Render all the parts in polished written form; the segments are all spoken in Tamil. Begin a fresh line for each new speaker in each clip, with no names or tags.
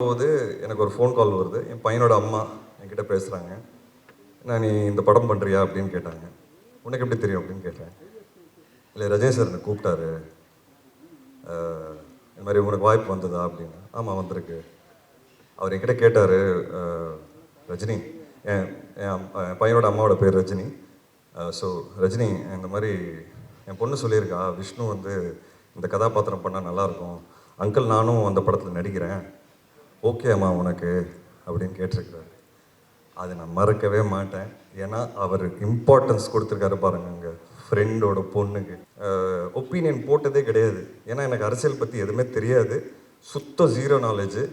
போது எனக்கு ஒரு ஃபோன் கால் வருது. என் பையனோட அம்மா என்கிட்ட பேசுகிறாங்க. நான் நீ இந்த படம் பண்ணுறியா அப்படின்னு கேட்டாங்க. உனக்கு எப்படி தெரியும் அப்படின்னு கேட்டேன். இல்லை ரஜினி சார் என்னை கூப்பிட்டாரு, இந்த மாதிரி உனக்கு வாய்ப்பு வந்ததா அப்படின்னு. ஆமாம் வந்திருக்கு. அவர் என்கிட்ட கேட்டார், ரஜினி என் என் பையனோட அம்மாவோட பேர் ரஜினி. ஸோ ரஜினி இந்த மாதிரி என் பொண்ணு சொல்லியிருக்கா விஷ்ணு வந்து இந்த கதாபாத்திரம் பண்ணால் நல்லாயிருக்கும், அங்கிள் நானும் அந்த படத்தில் நடிக்கிறேன், ஓகே அம்மா உனக்கு அப்படின்னு கேட்டிருக்கிறாரு. அதை நான் மறக்கவே மாட்டேன். ஏன்னா அவர் இம்பார்ட்டன்ஸ் கொடுத்துருக்காரு பாருங்க அங்கே ஃப்ரெண்டோட பொண்ணுக்கு. ஒப்பீனியன் போட்டதே கிடையாது. ஏன்னா எனக்கு அரசியல் பற்றி எதுவுமே தெரியாது, சுத்த ஜீரோ நாலேஜு.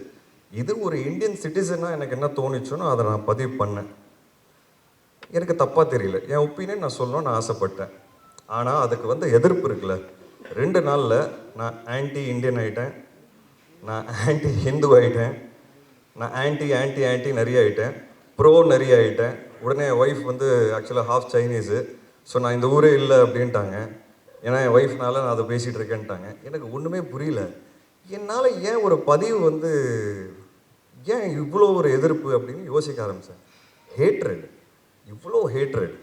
இது ஒரு இந்தியன் சிட்டிசனாக எனக்கு என்ன தோணிச்சோன்னு அதை நான் பதிவு பண்ணேன். எனக்கு தப்பாக தெரியல, என் ஒப்பீனியன் நான் சொல்லணும்னு நான் ஆசைப்பட்டேன். ஆனால் அதுக்கு வந்து எதிர்ப்பு இருக்குல்ல. 2 நாளில் நான் ஆன்டி இண்டியன் ஆகிட்டேன், நான் ஆன்டி ஹிந்து ஆகிட்டேன், நான் ஆன்டி நிறைய ஆகிட்டேன், ப்ரோ நிறைய ஆகிட்டேன். உடனே என் ஒய்ஃப் வந்து ஆக்சுவலாக ஹாஃப் சைனீஸு. ஸோ நான் இந்த ஊரே இல்லை அப்படின்ட்டாங்க. ஏன்னா என் ஒய்ஃப்னால நான் அதை பேசிகிட்டு இருக்கேன்ட்டாங்க. எனக்கு ஒன்றுமே புரியல. என்னால் ஏன் ஒரு பதிவு வந்து ஏன் இவ்வளோ ஒரு எதிர்ப்பு அப்படின்னு யோசிக்க ஆரம்பித்தேன். ஹேட்ரட், இவ்வளோ ஹேட்ரட்.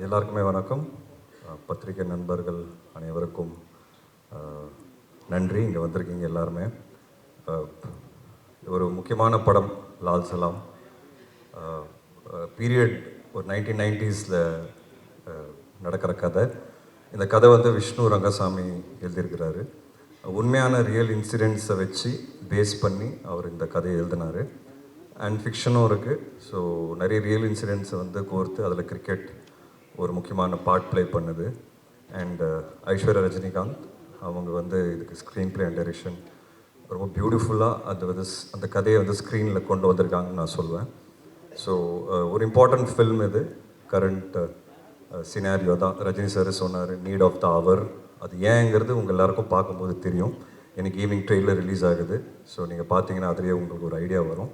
எல்லாருக்குமே வணக்கம். பத்திரிகை நண்பர்கள் அனைவருக்கும் நன்றி. இங்கே வந்திருக்கீங்க எல்லாருமே. ஒரு முக்கியமான படம் லால் சலாம். பீரியட் ஒரு 1990s நடக்கிற கதை. இந்த கதை வந்து விஷ்ணு ரங்கசாமி எழுதியிருக்கிறாரு. உண்மையான ரியல் இன்சிடென்ட்ஸை வச்சு பேஸ் பண்ணி அவர் இந்த கதையை எழுதினார். அண்ட் ஃபிக்ஷனும் இருக்குது. ஸோ நிறைய ரியல் இன்சிடென்ட்ஸை வந்து கோர்த்து அதில் கிரிக்கெட் ஒரு முக்கியமான பார்ட் ப்ளே பண்ணுது. அண்ட் ஐஸ்வர்யா ரஜினிகாந்த் அவங்க வந்து இதுக்கு ஸ்க்ரீன் ப்ளே அண்ட் டைரக்ஷன் ரொம்ப பியூட்டிஃபுல்லாக அது வந்து அந்த கதையை வந்து ஸ்க்ரீனில் கொண்டு வந்திருக்காங்கன்னு நான் சொல்லுவேன். ஸோ ஒரு இம்பார்ட்டண்ட் ஃபில்ம் இது. கரண்ட் சினாரியோ தான். ரஜினி சார் சொன்னார் நீட் ஆஃப் த அவர். அது ஏங்கிறது உங்கள் எல்லாருக்கும் பார்க்கும்போது தெரியும். எனக்கு ஈவினிங் ட்ரெயிலர் ரிலீஸ் ஆகுது. ஸோ நீங்கள் பார்த்தீங்கன்னா அதுலேயே உங்களுக்கு ஒரு ஐடியா வரும்.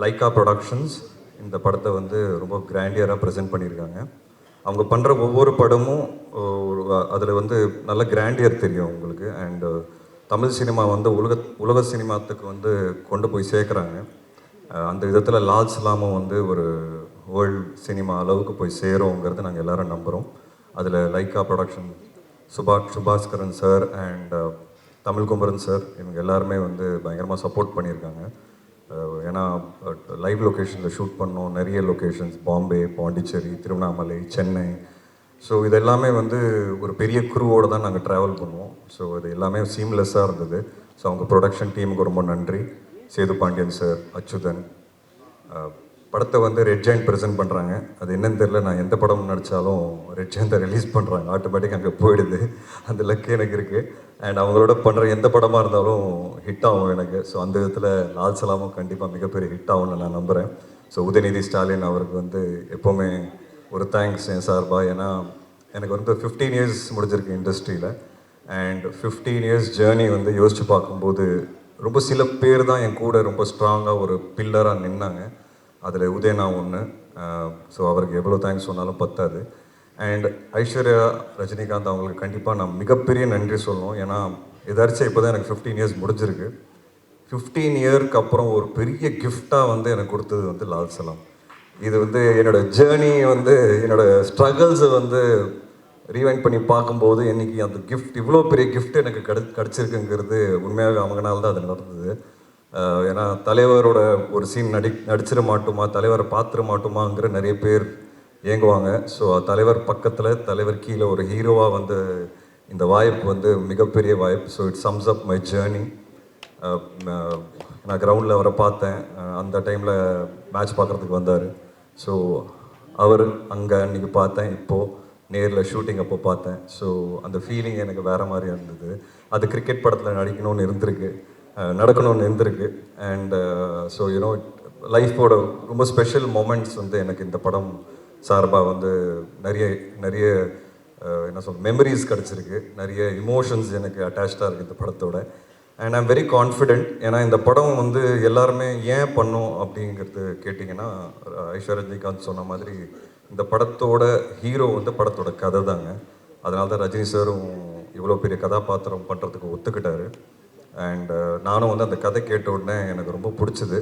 லைக்கா ப்ரொடக்ஷன்ஸ் இந்த படத்தை வந்து ரொம்ப கிராண்டியராக ப்ரெசென்ட் பண்ணியிருக்காங்க. அவங்க பண்ணுற ஒவ்வொரு படமும் அதில் வந்து நல்ல கிராண்டியர் தெரியும் உங்களுக்கு. அண்டு தமிழ் சினிமா வந்து உலக சினிமாத்துக்கு வந்து கொண்டு போய் சேர்க்குறாங்க. அந்த விதத்தில் லால் சலாமும் வந்து ஒரு வேர்ல்டு சினிமா அளவுக்கு போய் சேருங்கிறது நாங்கள் எல்லோரும் நம்புகிறோம். அதில் Lyca production Subaskaran sir and Tamil Kumaran sir இவங்க எல்லாருமே வந்து பயங்கரமாக சப்போர்ட் பண்ணியிருக்காங்க. ஏன்னா லைவ் லொக்கேஷனில் ஷூட் பண்ணோம். நிறைய லொக்கேஷன்ஸ் பாம்பே, பாண்டிச்சேரி, திருவண்ணாமலை, சென்னை. ஸோ இது எல்லாமே வந்து ஒரு பெரிய குரூவோடு தான் நாங்கள் ட்ராவல் பண்ணுவோம். ஸோ இது எல்லாமே சீம்லெஸ்ஸாக இருந்தது. ஸோ அவங்க ப்ரொடக்ஷன் டீமுக்கு ரொம்ப நன்றி. சேது பாண்டியன் சார், அச்சுதன். படத்தை வந்து ரெட் ஜெயண்ட் ப்ரெசென்ட் பண்ணுறாங்க. அது என்னன்னு தெரியல, நான் எந்த படம் நடித்தாலும் ரெட் ஜெயந்தை ரிலீஸ் பண்ணுறாங்க, ஆட்டோமேட்டிக் அங்கே போயிடுது. அந்த லக்கு எனக்கு இருக்குது. அண்ட் அவங்களோட பண்ணுற எந்த படமாக இருந்தாலும் ஹிட் ஆகும் எனக்கு. ஸோ அந்த விதத்தில் லால் சலாமும் கண்டிப்பாக மிகப்பெரிய ஹிட் ஆகும்னு நான் நம்புகிறேன். ஸோ உதயநிதி ஸ்டாலின் அவருக்கு வந்து எப்போவுமே ஒரு தேங்க்ஸ் என் சார்பாக. ஏன்னா எனக்கு வந்து 15 இயர்ஸ் முடிஞ்சிருக்கு இண்டஸ்ட்ரியில். அண்ட் 15 இயர்ஸ் ஜேர்னி வந்து யோசித்து பார்க்கும்போது ரொம்ப சில பேர் தான் என் கூட ரொம்ப ஸ்ட்ராங்காக ஒரு பில்லராக நின்னாங்க. அதில் உதயனா ஒன்று. ஸோ அவருக்கு எவ்வளோ தேங்க்ஸ் சொன்னாலும் பத்தாது. அண்ட் ஐஸ்வர்யா ரஜினிகாந்த் அவங்களுக்கு கண்டிப்பாக நான் மிகப்பெரிய நன்றி சொல்லணும். ஏன்னா எதாச்சும் இப்போ தான் எனக்கு 15 இயர்ஸ் முடிஞ்சிருக்கு. 15 இயருக்கு அப்புறம் ஒரு பெரிய கிஃப்டாக வந்து எனக்கு கொடுத்தது வந்து லால் சலாம். இது வந்து என்னோடய ஜேர்னி வந்து என்னோடய ஸ்ட்ரகிள்ஸை வந்து ரீவைண்ட் பண்ணி பார்க்கும்போது இன்றைக்கி அந்த கிஃப்ட், இவ்வளோ பெரிய கிஃப்ட் எனக்கு கிடச்சிருக்குங்கிறது உண்மையாகவே அவங்கனால தான் அது நடந்தது. ஏன்னா தலைவரோட ஒரு சீன் நடிச்சிட மாட்டோமா, தலைவரை பார்த்துட மாட்டோமாங்கிற நிறைய பேர் ஏங்குவாங்க. ஸோ தலைவர் பக்கத்தில், தலைவர் கீழே ஒரு ஹீரோவாக வந்து இந்த வாய்ப்பு வந்து மிகப்பெரிய வாய்ப்பு. So it sums up my journey. நான் கிரவுண்டில் அவரை பார்த்தேன். அந்த டைமில் மேட்ச் பார்க்குறதுக்கு வந்தார். ஸோ அவர் அங்கே அன்றைக்கி பார்த்தேன். இப்போது நேரில் ஷூட்டிங் அப்போ பார்த்தேன். ஸோ அந்த ஃபீலிங் எனக்கு வேறு மாதிரி இருந்தது. அது கிரிக்கெட் படத்தில் நடிக்கணும்னு இருந்திருக்கு, நடக்கணும்னு இருந்திருக்கு. அண்ட் ஸோ யூனோ லைஃபோட ரொம்ப ஸ்பெஷல் மொமெண்ட்ஸ் வந்து எனக்கு இந்த படம் சார்பாக வந்து நிறைய நிறைய என்ன சொல்ல மெமரிஸ் கிடச்சிருக்கு. நிறைய இமோஷன்ஸ் எனக்கு அட்டாச்சாக இருக்குது இந்த படத்தோட. And I'm very confident. ஏன்னா இந்த படம் வந்து எல்லாருமே ஏன் பண்ணோம் அப்படிங்கிறது கேட்டிங்கன்னா, ஐஸ்வர்யா ரஜினிகாந்த் சொன்ன மாதிரி இந்த படத்தோட ஹீரோ வந்து படத்தோட கதை தாங்க. அதனால தான் ரஜினி சாரும் இவ்வளோ பெரிய கதாபாத்திரம் பண்ணுறதுக்கு ஒத்துக்கிட்டாரு. அண்ட் நானும் வந்து அந்த கதை கேட்ட உடனே எனக்கு ரொம்ப பிடிச்சது.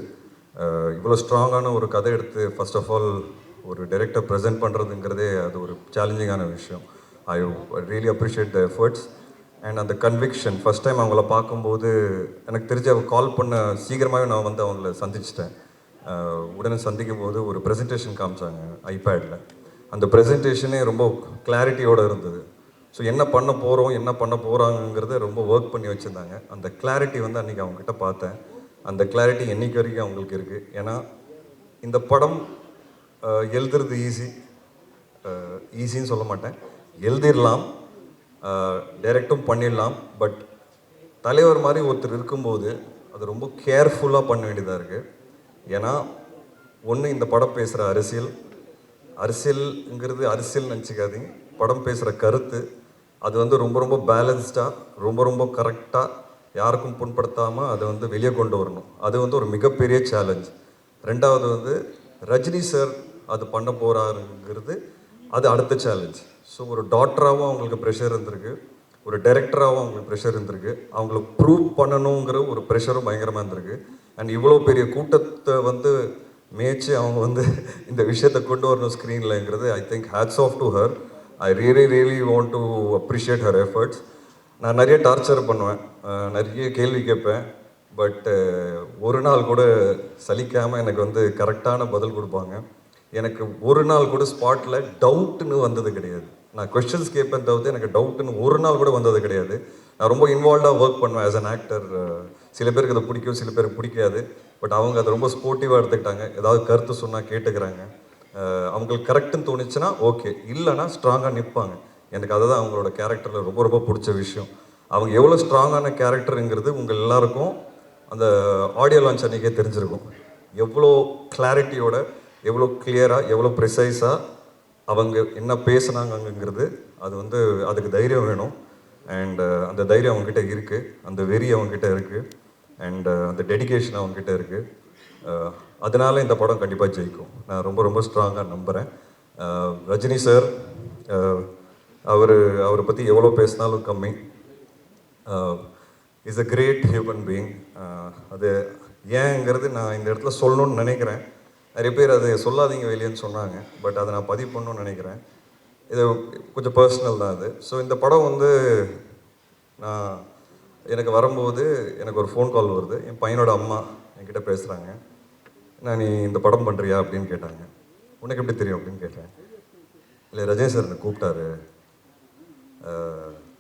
இவ்வளோ ஸ்ட்ராங்கான ஒரு கதை எடுத்து ஃபர்ஸ்ட் ஆஃப் ஆல் ஒரு டைரக்டர் ப்ரெசென்ட் பண்ணுறதுங்கிறதே அது ஒரு சேலஞ்சிங்கான விஷயம். I really appreciate the efforts and அந்த கன்விக்ஷன். ஃபஸ்ட் டைம் அவங்கள பார்க்கும்போது எனக்கு தெரிஞ்சு அவங்க கால் பண்ண சீக்கிரமாகவே நான் வந்து அவங்கள சந்திச்சிட்டேன். உடனே சந்திக்கும் போது ஒரு ப்ரெசன்டேஷன் காமிச்சாங்க ஐபேடில். அந்த ப்ரெசன்டேஷனே ரொம்ப கிளாரிட்டியோடு இருந்தது. ஸோ என்ன பண்ண போகிறோம், என்ன பண்ண போகிறாங்கங்கிறத ரொம்ப ஒர்க் பண்ணி வச்சுருந்தாங்க. அந்த கிளாரிட்டி வந்து அன்றைக்கி அவங்ககிட்ட பார்த்தேன். அந்த கிளாரிட்டி என்றைக்கு வரைக்கும் அவங்களுக்கு இருக்குது. ஏன்னா இந்த படம் எழுதுறது ஈஸின்னு சொல்ல மாட்டேன், எழுதிடலாம், டைரக்டும் பண்ணிடலாம். பட் தலைவர் மாதிரி ஒருத்தர் இருக்கும்போது அது ரொம்ப கேர்ஃபுல்லாக பண்ண வேண்டியதாக இருக்குது. ஏன்னா ஒன்று இந்த படம் பேசுகிற அரசியல்ங்கிறது அரசியல் நினச்சிக்காதீங்க. படம் பேசுகிற கருத்து அது வந்து ரொம்ப ரொம்ப பேலன்ஸ்டாக, ரொம்ப ரொம்ப கரெக்டாக, யாருக்கும் புண்படுத்தாமல் அதை வந்து வெளியே கொண்டு வரணும். அது வந்து ஒரு மிகப்பெரிய சேலஞ்ச். ரெண்டாவது வந்து ரஜினி சார் அது பண்ண போகிறாருங்கிறது அது அடுத்த சேலஞ்ச். ஸோ ஒரு டாக்டராகவும் அவங்களுக்கு ப்ரெஷர் இருந்திருக்கு, ஒரு டைரக்டராகவும் அவங்களுக்கு ப்ரெஷர் இருந்திருக்கு, அவங்கள ப்ரூவ் பண்ணணுங்கிற ஒரு ப்ரெஷரும் பயங்கரமாக இருந்திருக்கு. அண்ட் இவ்வளோ பெரிய கூட்டத்தை வந்து மேய்ச்சி அவங்க வந்து இந்த விஷயத்தை கொண்டு வரணும் ஸ்க்ரீன்லங்கிறது I think hats off to her. I really want to appreciate her efforts. நான் நிறைய டார்ச்சர் பண்ணுவேன், நிறைய கேள்வி கேட்பேன். பட் ஒரு நாள் கூட சலிக்காமல் எனக்கு வந்து கரெக்டான பதில் கொடுப்பாங்க. எனக்கு ஒரு நாள் கூட ஸ்பாட்டில் டவுட்டுன்னு வந்தது கிடையாது. நான் கொஸ்டின்ஸ் கேட்பேன் தவிர்த்து எனக்கு டவுட்டுன்னு ஒரு நாள் கூட வந்தது கிடையாது. நான் ரொம்ப இன்வால்வ்டாக ஒர்க் பண்ணுவேன் ஆஸ் அன் ஆக்டர். சில பேருக்கு அதை பிடிக்கும், சில பேருக்கு பிடிக்காது. பட் அவங்க அதை ரொம்ப ஸ்போர்ட்டிவாக எடுத்துக்கிட்டாங்க. ஏதாவது கருத்து சொன்னால் கேட்டுக்கிறாங்க. அவங்களுக்கு கரெக்டுன்னு தோணுச்சுன்னா ஓகே, இல்லைன்னா ஸ்ட்ராங்காக நிற்பாங்க. எனக்கு அதுதான் அவங்களோட கேரக்டரில் ரொம்ப ரொம்ப பிடிச்ச விஷயம். அவங்க எவ்வளோ ஸ்ட்ராங்கான கேரக்டருங்கிறது உங்கள் எல்லாருக்கும் அந்த ஆடியோ லான்ச் அன்றைக்கே தெரிஞ்சிருக்கும். எவ்வளோ கிளாரிட்டியோட, எவ்வளோ கிளியராக, எவ்வளோ ப்ரிசைஸாக அவங்க என்ன பேசுனாங்கங்கிறது. அது வந்து அதுக்கு தைரியம் வேணும். அண்ட் அந்த தைரியம் அவங்ககிட்ட இருக்குது, அந்த வெறி அவங்ககிட்ட இருக்குது, அண்ட் அந்த டெடிகேஷன் அவங்ககிட்ட இருக்குது. அதனால இந்த படம் கண்டிப்பாக ஜெயிக்கும், நான் ரொம்ப ரொம்ப ஸ்ட்ராங்காக நம்புகிறேன். ரஜினி சார் அவரை பற்றி எவ்வளோ பேசினாலும் கம்மி. Is a great human being. அது ஏங்கிறது நான் இந்த இடத்துல சொல்லணும்னு நினைக்கிறேன். நிறைய பேர் அது சொல்லாதீங்க வெளியேன்னு சொன்னாங்க, பட் அதை நான் பதிவு பண்ணணும்னு நினைக்கிறேன். இது கொஞ்சம் பர்சனல் தான் அது. ஸோ இந்த படம் வந்து நான் எனக்கு வரும்போது எனக்கு ஒரு ஃபோன் கால் வருது. என் பையனோட அம்மா என்கிட்ட பேசுகிறாங்க. நான் நீ இந்த படம் பண்ணுறியா அப்படின்னு கேட்டாங்க. உனக்கு எப்படி தெரியும் அப்படின்னு கேட்டேன். இல்லை ரஜினி சார் என்னை கூப்பிட்டாரு,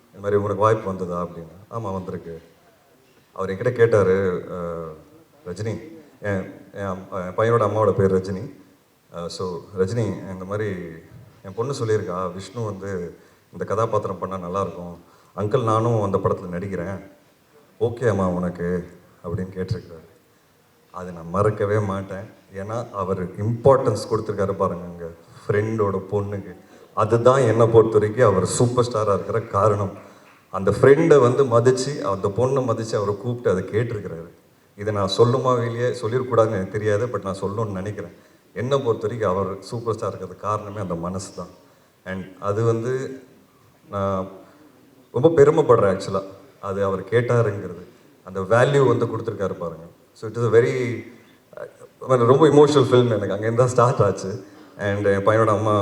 இந்த மாதிரி உனக்கு வாய்ப்பு வந்ததா அப்படின்னு. ஆமாம் வந்திருக்கு. அவர் என்கிட்ட கேட்டார், ரஜினி, என் என் பையனோட அம்மாவோட பேர் ரஜினி. ஸோ ரஜினி, இந்த மாதிரி என் பொண்ணு சொல்லியிருக்கா விஷ்ணு வந்து இந்த கதாபாத்திரம் பண்ணால் நல்லாயிருக்கும், அங்கிள் நானும் அந்த படத்தில் நடிக்கிறேன், ஓகே அம்மா உனக்கு அப்படின்னு கேட்டிருக்கிறாரு. அதை நான் மறக்கவே மாட்டேன். ஏன்னா அவர் இம்பார்ட்டன்ஸ் கொடுத்துருக்காரு பாருங்க அங்கே ஃப்ரெண்டோட பொண்ணுக்கு. அதுதான் என்னை பொறுத்த வரைக்கும் அவர் சூப்பர் ஸ்டாராக இருக்கிற காரணம். அந்த ஃப்ரெண்டை வந்து மதித்து, அந்த பொண்ணை மதித்து அவரை கூப்பிட்டு அதை கேட்டிருக்கிறாரு. இதை நான் சொல்லுமா வெளியே சொல்லிடக்கூடாதுன்னு எனக்கு தெரியாது, பட் நான் சொல்லணும்னு நினைக்கிறேன். என்னை பொறுத்த வரைக்கும் அவர் சூப்பர் ஸ்டார் இருக்கிறது காரணமே அந்த மனசு தான். அண்ட் அது வந்து நான் ரொம்ப பெருமைப்படுறேன் ஆக்சுவலாக. அது அவர் கேட்டாருங்கிறது, அந்த வேல்யூ வந்து கொடுத்துருக்காரு பாருங்கள். So it is a very ரொம்ப இமோஷனல் ஃபில்ம். எனக்கு அங்கேருந்து தான் ஸ்டார்ட் ஆச்சு. அண்ட் என் பையனோட அம்மா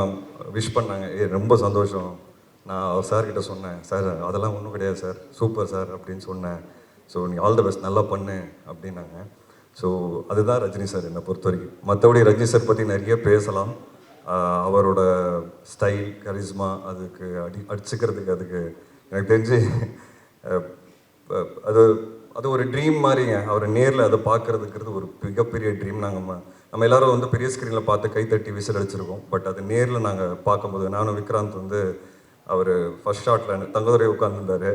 விஷ் பண்ணாங்க. ரொம்ப சந்தோஷம். நான் சார்கிட்ட சொன்னேன், சார் அதெல்லாம் ஒன்றும் கிடையாது சார், சூப்பர் சார் அப்படின்னு சொன்னேன். ஸோ நீ ஆல் த பெஸ்ட், நல்லா பண்ணு அப்படின்னாங்க. ஸோ அதுதான் ரஜினி சார் என்னை பொறுத்த வரைக்கும். மற்றபடி ரஜினி சார் பற்றி நிறைய பேசலாம். அவரோட ஸ்டைல், கரிஸ்மா, அதுக்கு அடிச்சுக்கிறதுக்கு அதுக்கு எனக்கு தெரிஞ்சு அது அது ஒரு ட்ரீம் மாதிரிங்க. அவரை நேரில் அதை பார்க்குறதுங்கிறது ஒரு மிகப்பெரிய ட்ரீம். நம்ம எல்லோரும் வந்து பெரிய ஸ்க்ரீனில் பார்த்து கைத்தட்டி விசில் அடிச்சிருக்கோம். பட் அது நேரில் நாங்கள் பார்க்கும்போது, நானும் விக்ராந்த் வந்து அவர் ஃபஸ்ட் ஷாட்டில் தங்கதுரை உட்காந்துருந்தார்.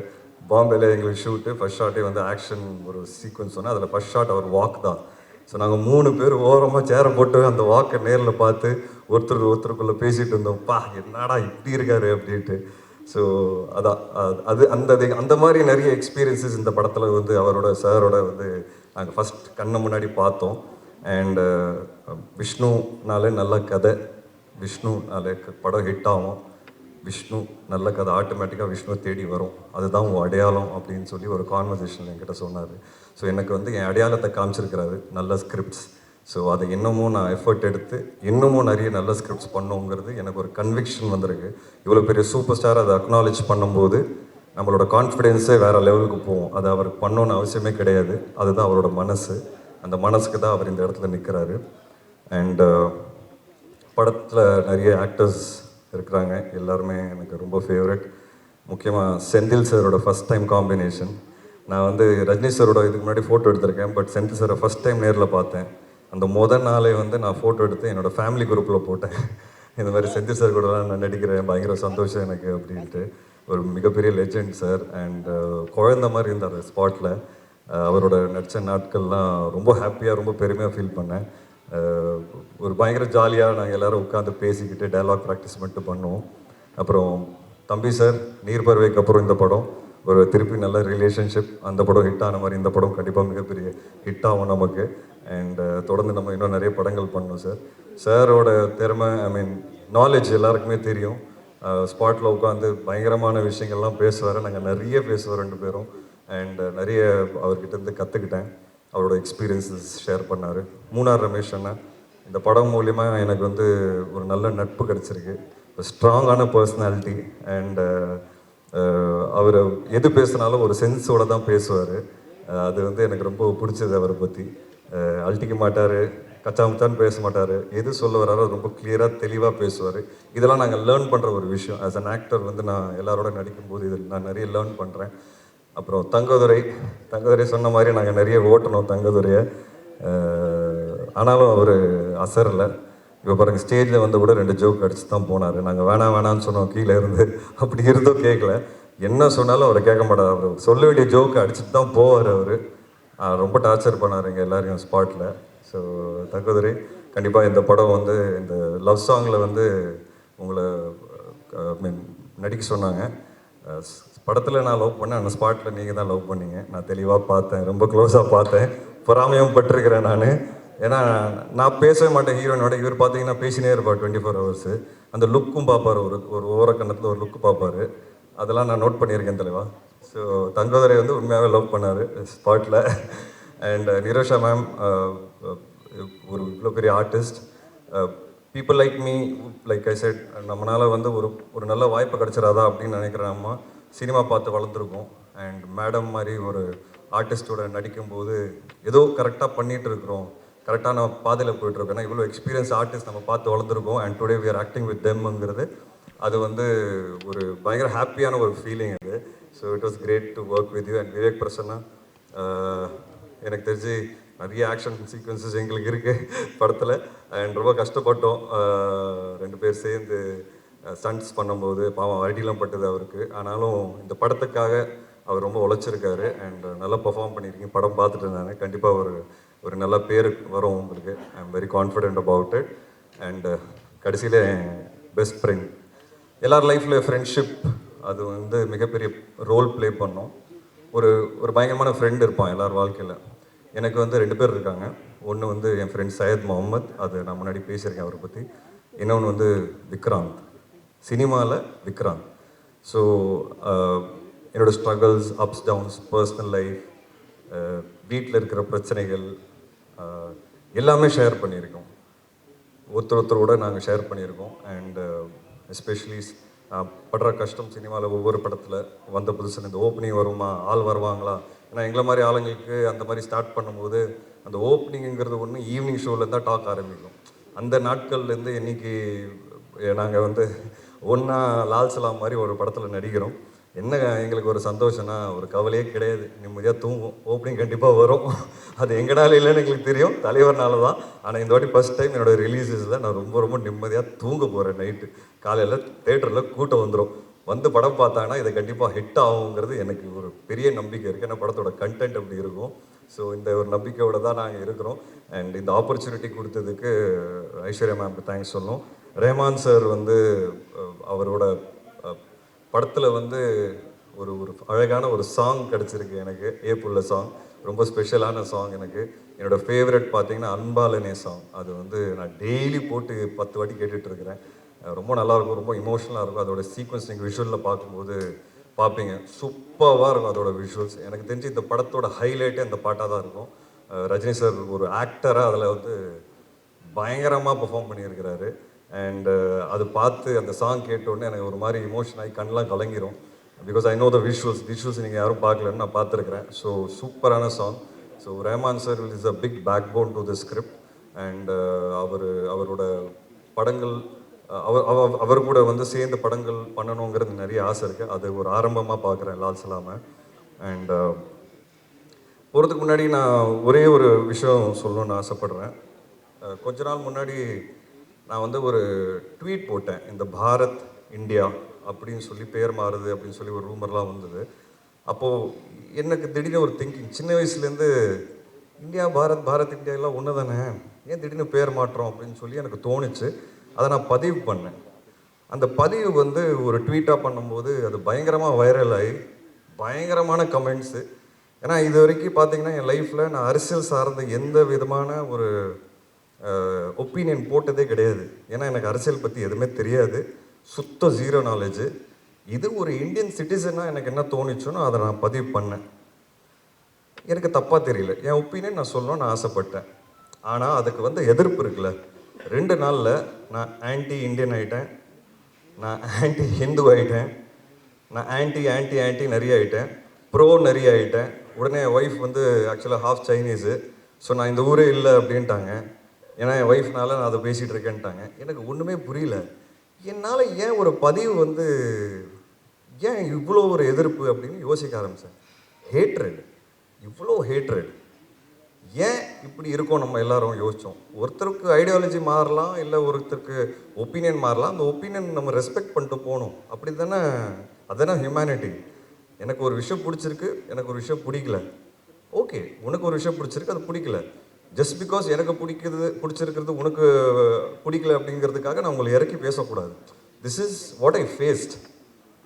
பாம்பேல எங்களுக்கு ஷூட்டு, ஃபஸ்ட் ஷாட்டே வந்து ஆக்ஷன் ஒரு சீக்வன்ஸ் சொன்னால் அதில் ஃபஸ்ட் ஷாட் அவர் வாக் தான். ஸோ நாங்கள் 3 பேர் ஓரமாக சேரை போட்டு அந்த வாக்கை நேரில் பார்த்து ஒருத்தருக்குள்ளே பேசிகிட்டு இருந்தோம். பா என்னடா இப்படி இருக்காரு அப்படின்ட்டு. ஸோ அதான் அது அந்த மாதிரி நிறைய எக்ஸ்பீரியன்ஸஸ் இந்த படத்தில் வந்து அவரோட சாரோட வந்து நாங்கள் ஃபஸ்ட் கண்ணை முன்னாடி பார்த்தோம். அண்டு விஷ்ணுனாலே நல்ல கதை, விஷ்ணுனாலே படம் ஹிட் ஆகும். விஷ்ணு நல்ல கதை ஆட்டோமேட்டிக்காக விஷ்ணுவை தேடி வரும், அதுதான் உன் அடையாளம் அப்படின்னு சொல்லி ஒரு கான்வர்சேஷன் என்கிட்ட சொன்னார். ஸோ எனக்கு வந்து என் அடையாளத்தை காமிச்சிருக்கிறாரு, நல்ல ஸ்கிரிப்ட்ஸ். ஸோ அதை இன்னமும் நான் எஃபர்ட் எடுத்து இன்னமும் நிறைய நல்ல ஸ்கிரிப்ட்ஸ் பண்ணுங்கிறது எனக்கு ஒரு கன்விக்ஷன் வந்திருக்கு. இவ்வளோ பெரிய சூப்பர் ஸ்டார் அதை அக்னாலேஜ் பண்ணும்போது நம்மளோட கான்ஃபிடென்ஸே வேறு லெவலுக்கு போகும். அது அவருக்கு பண்ணணுன்னு அவசியமே கிடையாது, அதுதான் அவரோட மனசு. அந்த மனசுக்கு தான் அவர் இந்த இடத்துல நிற்கிறாரு. அண்டு படத்தில் நிறைய ஆக்டர்ஸ் இருக்கிறாங்க, எல்லாருமே எனக்கு ரொம்ப ஃபேவரட். முக்கியமாக செந்தில் சாரோட ஃபஸ்ட் டைம் காம்பினேஷன். நான் வந்து ரஜினி சாரோட இதுக்கு முன்னாடி ஃபோட்டோ எடுத்திருக்கேன், பட் செந்தில் சாரை ஃபஸ்ட் டைம் நேரில் பார்த்தேன். அந்த நாளே வந்து நான் ஃபோட்டோ எடுத்து என்னோடய ஃபேமிலி குரூப்பில் போட்டேன். இந்த மாதிரி செந்தில் சார் கூடலாம் நான் நடிக்கிறேன், பயங்கர சந்தோஷம் எனக்கு அப்படின்ட்டு. ஒரு மிகப்பெரிய லெஜெண்ட் சார். அண்ட் குழந்த மாதிரி இருந்தார் ஸ்பாட்டில். அவரோட நடித்த நாட்கள்லாம் ரொம்ப ஹாப்பியாக ரொம்ப பெருமையாக ஃபீல் பண்ணேன். ஒரு பயங்கர ஜாலியாக நாங்கள் எல்லோரும் உட்காந்து பேசிக்கிட்டு டயலாக் ப்ராக்டிஸ் மட்டும் பண்ணுவோம். அப்புறம் தம்பி சார் நீர்பறவைக்கு அப்புறம் இந்த படம் ஒரு திருப்பி நல்ல ரிலேஷன்ஷிப், அந்த படம் ஹிட் ஆன மாதிரி இந்த படம் கண்டிப்பாக மிகப்பெரிய ஹிட் ஆகும் நமக்கு. அண்ட் தொடர்ந்து நம்ம இன்னும் நிறைய படங்கள் பண்ணோம் சார். சாரோட திறமை, ஐ மீன் நாலேஜ் எல்லாருக்குமே தெரியும். ஸ்பாட்டில் உட்காந்து பயங்கரமான விஷயங்கள்லாம் பேசுவார், நாங்கள் நிறைய பேசுவோம் ரெண்டு பேரும். அண்ட் நிறைய அவர்கிட்டருந்து கற்றுக்கிட்டேன், அவரோட எக்ஸ்பீரியன்ஸஸ் ஷேர் பண்ணார். மூணார் ரமேஷ் அண்ணா, இந்த படம் மூலிமா எனக்கு வந்து ஒரு நல்ல நட்பு கிடச்சிருக்கு, ஒரு ஸ்ட்ராங்கான பர்சனாலிட்டி. அண்டு அவர் எது பேசினாலும் ஒரு சென்ஸோடு தான் பேசுவார். அது வந்து எனக்கு ரொம்ப பிடிச்சது. அவரை பற்றி அழட்டிக்க மாட்டார், கச்சாமுச்சான்னு பேச மாட்டார், எது சொல்ல வராரோ ரொம்ப கிளியராக தெளிவாக பேசுவார். இதெல்லாம் நாங்கள் லேர்ன் பண்ணுற ஒரு விஷயம். ஆஸ் அன் ஆக்டர் வந்து நான் எல்லாரோட நடிக்கும்போது இதில் நான் நிறைய லேர்ன் பண்ணுறேன். அப்புறம் தங்கதுரை சொன்ன மாதிரி நாங்கள் நிறைய ஓட்டணும் தங்கதுரையை. ஆனாலும் அவர் அசரலை. இப்போ பாருங்கள், ஸ்டேஜில் வந்து கூட 2 ஜோக் அடிச்சு தான் போனார். நாங்கள் வேணான்னு சொன்னோம் கீழே இருந்து, அப்படி இருந்தும் கேட்கல. என்ன சொன்னாலும் அவரை கேட்க மாட்டார், அவர் சொல்ல வேண்டிய ஜோக்கு அடிச்சுட்டு தான் போவார். அவர் ரொம்ப டார்ச்சர் பண்ணார் எங்கள் எல்லாரையும் ஸ்பாட்டில். ஸோ தங்கதுரை கண்டிப்பாக இந்த படம் வந்து இந்த லவ் சாங்கில் வந்து உங்களை மீன் நடிக்க சொன்னாங்க. படத்தில் நான் லவ் பண்ணேன், அந்த ஸ்பாட்டில் நீங்கள் தான் லவ் பண்ணீங்க. நான் தெளிவாக பார்த்தேன், ரொம்ப க்ளோஸாக பார்த்தேன், பொறாமையும் பட்டிருக்கிறேன் நான். ஏன்னா நான் பேசவே மாட்டேன் ஹீரோயினோட, இவர் பார்த்தீங்கன்னா பேசினே இருப்பார் 24 hours. அந்த லுக்கும் பார்ப்பார், ஒரு ஓரக்கண்ணத்தில் ஒரு லுக்கு பார்ப்பார். அதெல்லாம் நான் நோட் பண்ணியிருக்கேன் தலைவா. ஸோ தங்கதுரை வந்து உண்மையாகவே லவ் பண்ணார் ஸ்பாட்டில். அண்ட் நிரோஷா மேம் ஒரு இவ்வளோ பெரிய artist. People like me, like I set, நம்மளால் வந்து ஒரு நல்ல வாய்ப்பு கிடச்சிடாதா அப்படின்னு நினைக்கிறேன். அம்மா சினிமா பார்த்து வளர்ந்துருக்கோம். அண்ட் மேடம் மாதிரி ஒரு ஆர்டிஸ்டோட நடிக்கும்போது ஏதோ கரெக்டாக பண்ணிகிட்டு இருக்கிறோம், கரெக்டான பாதையில் போயிட்டுருக்கோம். ஏன்னா இவ்வளோ எக்ஸ்பீரியன்ஸ் ஆர்டிஸ்ட் நம்ம பார்த்து வளர்ந்துருக்கோம். And today we are acting with தெம்ங்கிறது அது வந்து ஒரு பயங்கர ஹாப்பியான ஒரு ஃபீலிங் அது. So it was great to work with you. And Vivek Prasanna, எனக்கு தெரிஞ்சு நிறைய ஆக்ஷன் சீக்வன்சஸ் எங்களுக்கு இருக்குது படத்தில். அண்ட் ரொம்ப கஷ்டப்பட்டோம் 2 பேர் சேர்ந்து ஸ்டண்ட்ஸ் பண்ணும்போது. பாவம் அடிலாம் பட்டது அவருக்கு. ஆனாலும் இந்த படத்துக்காக அவர் ரொம்ப உழைச்சிருக்காரு. அண்ட் நல்லா பெர்ஃபார்ம் பண்ணியிருக்கீங்க. படம் பார்த்துட்டு இருந்தாங்க, கண்டிப்பாக ஒரு நல்ல பேர் வரும் உங்களுக்கு. I am very confident about it. And கடைசியில் பெஸ்ட் ஃப்ரெண்ட், எல்லார் லைஃப்பில் ஃப்ரெண்ட்ஷிப் அது வந்து மிகப்பெரிய ரோல் ப்ளே பண்ணோம். ஒரு பயங்கரமான ஃப்ரெண்ட் இருப்பான் எல்லார் வாழ்க்கையில். எனக்கு வந்து 2 பேர் இருக்காங்க. ஒன்று வந்து என் ஃப்ரெண்ட் சையத் முகமது, அது நான் முன்னாடி பேசியிருக்கேன் அவரை பற்றி. இன்னொன்று வந்து விக்ராந்த், சினிமாவில் விக்ராந்த். ஸோ என்னோடய struggles, ups downs, personal life, வீட்டில் இருக்கிற பிரச்சனைகள் எல்லாமே ஷேர் பண்ணியிருக்கோம். ஒருத்தரோட நாங்கள் ஷேர் பண்ணியிருக்கோம். அண்டு எஸ்பெஷலி படுற கஷ்டம் சினிமாவில் ஒவ்வொரு படத்தில் வந்த புதுசில் இந்த ஓப்பனிங் வருமா, ஆள் வருவாங்களா. ஏன்னா எங்களை மாதிரி ஆளுங்களுக்கு அந்த மாதிரி ஸ்டார்ட் பண்ணும்போது அந்த ஓப்பனிங்கிறது ஒன்று ஈவினிங் ஷோவில் தான் டாக் ஆரம்பிக்கும். அந்த நாட்கள்லேருந்து இன்றைக்கி நாங்கள் வந்து ஒன்றா லால் சலாம் மாதிரி ஒரு படத்தில் நடிக்கிறோம். என்ன எங்களுக்கு ஒரு சந்தோஷம்னா ஒரு கவலையே கிடையாது, நிம்மதியாக தூங்கும். ஓப்பனிங் கண்டிப்பாக வரும், அது எங்கனால இல்லைன்னு எங்களுக்கு தெரியும், தலைவர்னால தான். ஆனால் இந்த வாட்டி ஃபஸ்ட் டைம் என்னோடய ரிலீஸஸில் நான் ரொம்ப நிம்மதியாக தூங்க போகிறேன். நைட்டு காலையில் தேட்டரில் கூட்டம் வந்துடும், வந்து படம் பார்த்தாங்கன்னா இதை கண்டிப்பாக ஹிட் ஆகுங்கிறது எனக்கு ஒரு பெரிய நம்பிக்கை இருக்குது. ஏன்னா படத்தோட கண்டென்ட் அப்படி இருக்கும். ஸோ இந்த ஒரு நம்பிக்கையோடு தான் நாங்கள் இருக்கிறோம். அண்ட் இந்த ஆப்பர்ச்சுனிட்டி கொடுத்ததுக்கு ஐஸ்வர்யா மேம்க்கு தேங்க்ஸ் சொல்லணும். ரஹ்மான் சார் வந்து அவரோட படத்தில் வந்து ஒரு அழகான ஒரு சாங் கிடச்சிருக்கு எனக்கு, ஏப்புள்ள சாங், ரொம்ப ஸ்பெஷலான சாங் எனக்கு. என்னோடய ஃபேவரட் பார்த்தீங்கன்னா அன்பாலனே சாங். அது வந்து நான் டெய்லி போட்டு 10 வாட்டி கேட்டுட்ருக்கிறேன். ரொம்ப நல்லாயிருக்கும், ரொம்ப இமோஷனலாக இருக்கும். அதோட சீக்வன்ஸ் நீங்கள் விஷுவலில் பார்க்கும்போது பார்ப்பீங்க. சூப்பராக இருக்கும் அதோட விஷுவல்ஸ். எனக்கு தெரிஞ்சு இந்த படத்தோட ஹைலைட்டே அந்த பாட்டாக தான் இருக்கும். ரஜினி சார் ஒரு ஆக்டராக அதில் வந்து பயங்கரமாக பெர்ஃபார்ம் பண்ணியிருக்கிறாரு. அண்டு அது பார்த்து அந்த சாங் கேட்டோடனே எனக்கு ஒரு மாதிரி இமோஷன் ஆகி கண்ணெலாம் கலங்கிரும். Because I know the visuals நீங்கள் யாரும் பார்க்கலன்னு நான் பார்த்துருக்குறேன். ஸோ சூப்பரான song. So Rahman sir is a big backbone to the script. And அவரோட படங்கள் அவர் கூட வந்து சேர்ந்து படங்கள் பண்ணணுங்கிறது நிறைய ஆசை இருக்குது. அது ஒரு ஆரம்பமாக பார்க்குறேன் லால் சலாமை. அண்ட் போகிறதுக்கு முன்னாடி நான் ஒரே ஒரு விஷயம் சொல்லணும்னு ஆசைப்பட்றேன். கொஞ்ச நாள் முன்னாடி நான் வந்து ஒரு ட்வீட் போட்டேன். இந்த பாரத் இந்தியா அப்படின்னு சொல்லி பேர் மாறுது அப்படின்னு சொல்லி ஒரு ரூமர்லாம் வந்தது. அப்போது எனக்கு திடீர்னு ஒரு திங்கிங், சின்ன வயசுலேருந்து இந்தியா பாரத் இந்தியா எல்லாம் ஒன்று தானே, ஏன் திடீர்னு பேர் மாற்றம் அப்படின்னு சொல்லி எனக்கு தோணுச்சு. அதை நான் பதிவு பண்ணேன். அந்த பதிவு வந்து ஒரு ட்வீட்டாக பண்ணும்போது அது பயங்கரமாக வைரல் ஆகி பயங்கரமான கமெண்ட்ஸு. ஏன்னா இது வரைக்கும் பார்த்தீங்கன்னா என் லைஃப்பில் நான் அரசியல் சார்ந்த எந்த விதமான ஒரு ஒப்பீனியன் போட்டதே கிடையாது. ஏன்னா எனக்கு அரசியல் பற்றி எதுவுமே தெரியாது, சுத்த ஜீரோ நாலேஜு. இது ஒரு இந்தியன் சிட்டிசனாக எனக்கு என்ன தோணுச்சுன்னு அதை நான் பதிவு பண்ணேன். எனக்கு தப்பாக தெரியல, என் ஒப்பீனியன் நான் சொல்லணும்னு நான் ஆசைப்பட்டேன். ஆனால் அதுக்கு வந்து எதிர்ப்பு இருக்குல்ல. 2 நாளில் நான் ஆன்டி இண்டியன் ஆகிட்டேன், நான் ஆன்டி ஹிந்து ஆகிட்டேன், நான் ஆன்டி நிறைய ஆகிட்டேன், ப்ரோ நிறைய ஆகிட்டேன். உடனே என் ஒய்ஃப் வந்து ஆக்சுவலாக ஹாஃப் சைனீஸு. ஸோ நான் இந்த ஊரே இல்லை அப்படின்ட்டாங்க. ஏன்னா என் ஒய்ஃப்னால நான் அதை பேசிகிட்டு இருக்கேன்ட்டாங்க. எனக்கு ஒன்றுமே புரியல. என்னால் ஏன் ஒரு பதிவு வந்து ஏன் இவ்வளோ ஒரு எதிர்ப்பு அப்படின்னு யோசிக்க ஆரம்பித்தேன். ஹேட்ரட், இவ்வளோ ஹேட்ரட் ஏன் இப்படி இருக்கோம் நம்ம எல்லாரும் யோசித்தோம். ஒருத்தருக்கு ஐடியாலஜி மாறலாம், இல்லை ஒருத்தருக்கு ஒப்பீனியன் மாறலாம். அந்த ஒப்பீனியன் நம்ம ரெஸ்பெக்ட் பண்ணிட்டு போகணும். அப்படி தானே, அதுதானே ஹியூமனிட்டி. எனக்கு ஒரு விஷயம் பிடிச்சிருக்கு, எனக்கு ஒரு விஷயம் பிடிக்கல. ஓகே, உனக்கு ஒரு விஷயம் பிடிச்சிருக்கு, அது பிடிக்கல. ஜஸ்ட் பிகாஸ் எனக்கு பிடிச்சிருக்கிறது உனக்கு பிடிக்கல அப்படிங்கிறதுக்காக நான் உங்களை இறக்கி பேசக்கூடாது. This is what I faced.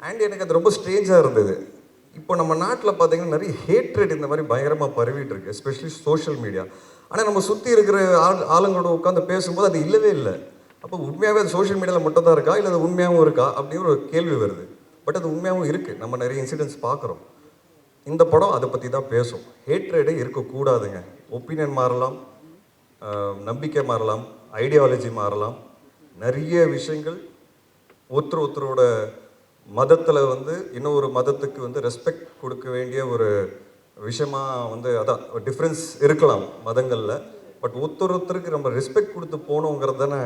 And எனக்கு அது ரொம்ப ஸ்ட்ரேஞ்சாக இருந்தது. இப்போ நம்ம நாட்டில் பார்த்தீங்கன்னா நிறைய ஹேட்ரேட் இந்த மாதிரி பயங்கரமாக பரவிட்டு இருக்கு, எஸ்பெஷலி சோஷியல் மீடியா. ஆனால் நம்ம சுற்றி இருக்கிற ஆளுங்களோட உட்காந்து பேசும்போது அது இல்லவே இல்லை. அப்போ உண்மையாகவே அது சோஷியல் மீடியாவில் மட்டும் தான் இருக்கா, இல்லை அது உண்மையாகவும் இருக்கா அப்படின்னு ஒரு கேள்வி வருது. பட் அது உண்மையாகவும் இருக்குது. நம்ம நிறைய இன்சிடென்ட்ஸ் பார்க்குறோம். இந்த படம் அதை பற்றி தான் பேசும். ஹேட்ரேடே இருக்கக்கூடாதுங்க. ஒப்பீனியன் மாறலாம், நம்பிக்கை மாறலாம், ஐடியாலஜி மாறலாம், நிறைய விஷயங்கள். ஒருத்தரோட மதத்தில் வந்து இன்னொரு மதத்துக்கு வந்து ரெஸ்பெக்ட் கொடுக்க வேண்டிய ஒரு விஷயமா வந்து அதான் டிஃப்ரென்ஸ் இருக்கலாம் மதங்களில். பட் ஒருத்தருக்கு நம்ம ரெஸ்பெக்ட் கொடுத்து போகணுங்கிறது தானே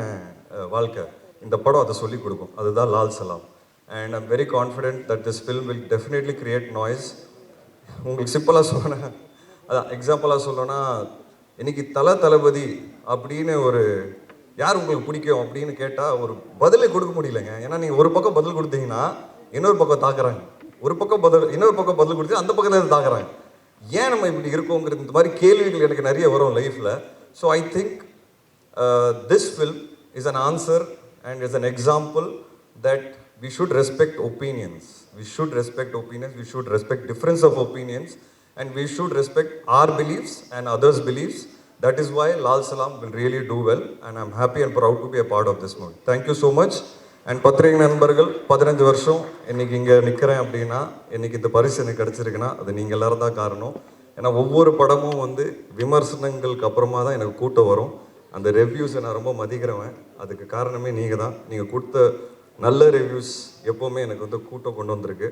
வாழ்க்கை. இந்த படம் அதை சொல்லிக் கொடுக்கும். அதுதான் Lal Salaam. And I'm very confident that this film will definitely create noise. உங்களுக்கு சிம்பிளாக சொல்லணும், அதான் எக்ஸாம்பிளாக சொல்லணும்னா, இன்னைக்கு தளபதி அப்படின்னு ஒரு யார் உங்களுக்கு பிடிக்கும் அப்படின்னு கேட்டால் ஒரு பதிலே கொடுக்க முடியலைங்க. ஏன்னா நீங்கள் ஒரு பக்கம் பதில் கொடுத்தீங்கன்னா இன்னொரு பக்கம் தாக்குறாங்க, இன்னொரு பக்கம் பதில் கொடுத்து அந்த பக்கத்தில் தாக்குறாங்க. ஏன் நம்ம இப்படி இருக்கோங்கிறது, இந்த மாதிரி கேள்விகள் எனக்கு நிறைய வரும் லைஃப்பில். So I think this film is an answer and is an example that we should respect opinions. We should respect difference of opinions, and we should respect our beliefs and others' beliefs. That is why Lal Salam will really do well, and I'm happy and proud to be a part of this movie. Thank you so much. And பத்திரிகை நண்பர்கள், 15 வருஷம் இன்னைக்கு இங்கே நிற்கிறேன் அப்படின்னா, இன்னைக்கு இந்த பரிசு எனக்கு கிடச்சிருக்குன்னா அது நீங்கள் எல்லாரும் தான் காரணம். ஏன்னா ஒவ்வொரு படமும் வந்து விமர்சனங்களுக்கு அப்புறமா தான் எனக்கு கூட்டம் வரும். அந்த ரிவ்யூஸை நான் ரொம்ப மதிக்கிறேன். அதுக்கு காரணமே நீங்கள் தான். நீங்கள் கொடுத்த நல்ல ரிவ்யூஸ் எப்போவுமே எனக்கு வந்து கூட்டம் கொண்டு வந்திருக்கு.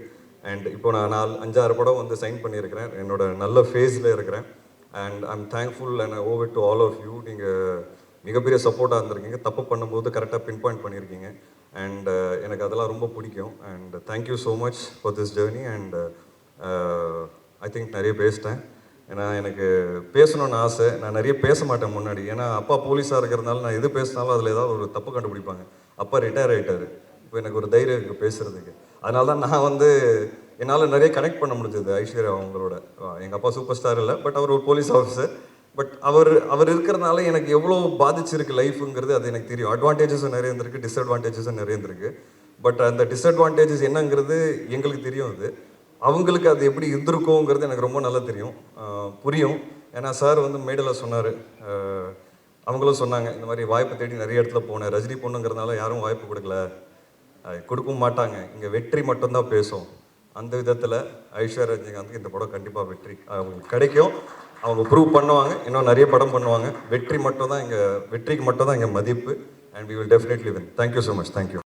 அண்ட் இப்போ நான் 5-6 படம் வந்து சைன் பண்ணியிருக்கிறேன். என்னோட நல்ல ஃபேஸில் இருக்கிறேன். And I'm thankful and I owe it to all of you. நீங்கள் மிகப்பெரிய சப்போர்ட்டாக இருந்திருக்கீங்க. தப்பு பண்ணும்போது கரெக்டாக பின் பாயிண்ட் பண்ணியிருக்கீங்க. அண்ட் எனக்கு அதெல்லாம் ரொம்ப பிடிக்கும். And thank you so much for this journey. And I think நிறைய பேசிட்டேன். ஏன்னா எனக்கு பேசணும்னு ஆசை. நான் நிறைய பேச மாட்டேன் முன்னாடி. ஏன்னா அப்பா போலீஸாக இருக்கிறதுனால நான் எது பேசினாலும் அதில் ஏதாவது ஒரு தப்பு கண்டுபிடிப்பாங்க. அப்பா ரிட்டையர் ஆகிட்டார். இப்போ எனக்கு ஒரு தைரியம் இருக்குது பேசுகிறதுக்கு. அதனால தான் நான் வந்து என்னால் நிறைய கனெக்ட் பண்ண முடிஞ்சது ஐஸ்வர்யா அவங்களோட. எங்கள் அப்பா சூப்பர் ஸ்டார் இல்லை, பட் அவர் ஒரு போலீஸ் ஆஃபீஸர். பட் அவர் இருக்கிறதுனால எனக்கு எவ்வளோ பாதிச்சிருக்கு லைஃபுங்கிறது அது எனக்கு தெரியும். அட்வான்டேஜஸும் நிறைய இருந்திருக்கு, டிஸ்அட்வான்டேஜஸும் நிறைய இருந்திருக்கு. பட் அந்த டிஸ்அட்வான்டேஜஸ் என்னங்கிறது எங்களுக்கு தெரியும். அது அவங்களுக்கு அது எப்படி இருந்திருக்கோங்கிறது எனக்கு ரொம்ப நல்லா தெரியும், புரியும். ஏன்னா சார் வந்து மேடையில் சொன்னார், அவங்களும் சொன்னாங்க இந்த மாதிரி வாய்ப்பு தேடி நிறைய இடத்துல போனேன், ரஜினி பொண்ணுங்கிறதுனால யாரும் வாய்ப்பு கொடுக்கல, கொடுக்கவும் மாட்டாங்க, இங்கே வெற்றி மட்டும்தான் பேசும். அந்த விதத்தில் ஐஸ்வர்யா ரஜினிகாந்துக்கு இந்த படம் கண்டிப்பாக வெற்றி அவங்களுக்கு கிடைக்கும். அவங்க ப்ரூவ் பண்ணுவாங்க, இன்னும் நிறைய படம் பண்ணுவாங்க. வெற்றிக்கு மட்டும் தான் இங்கே மதிப்பு. And we will definitely win. Thank you so much. Thank you.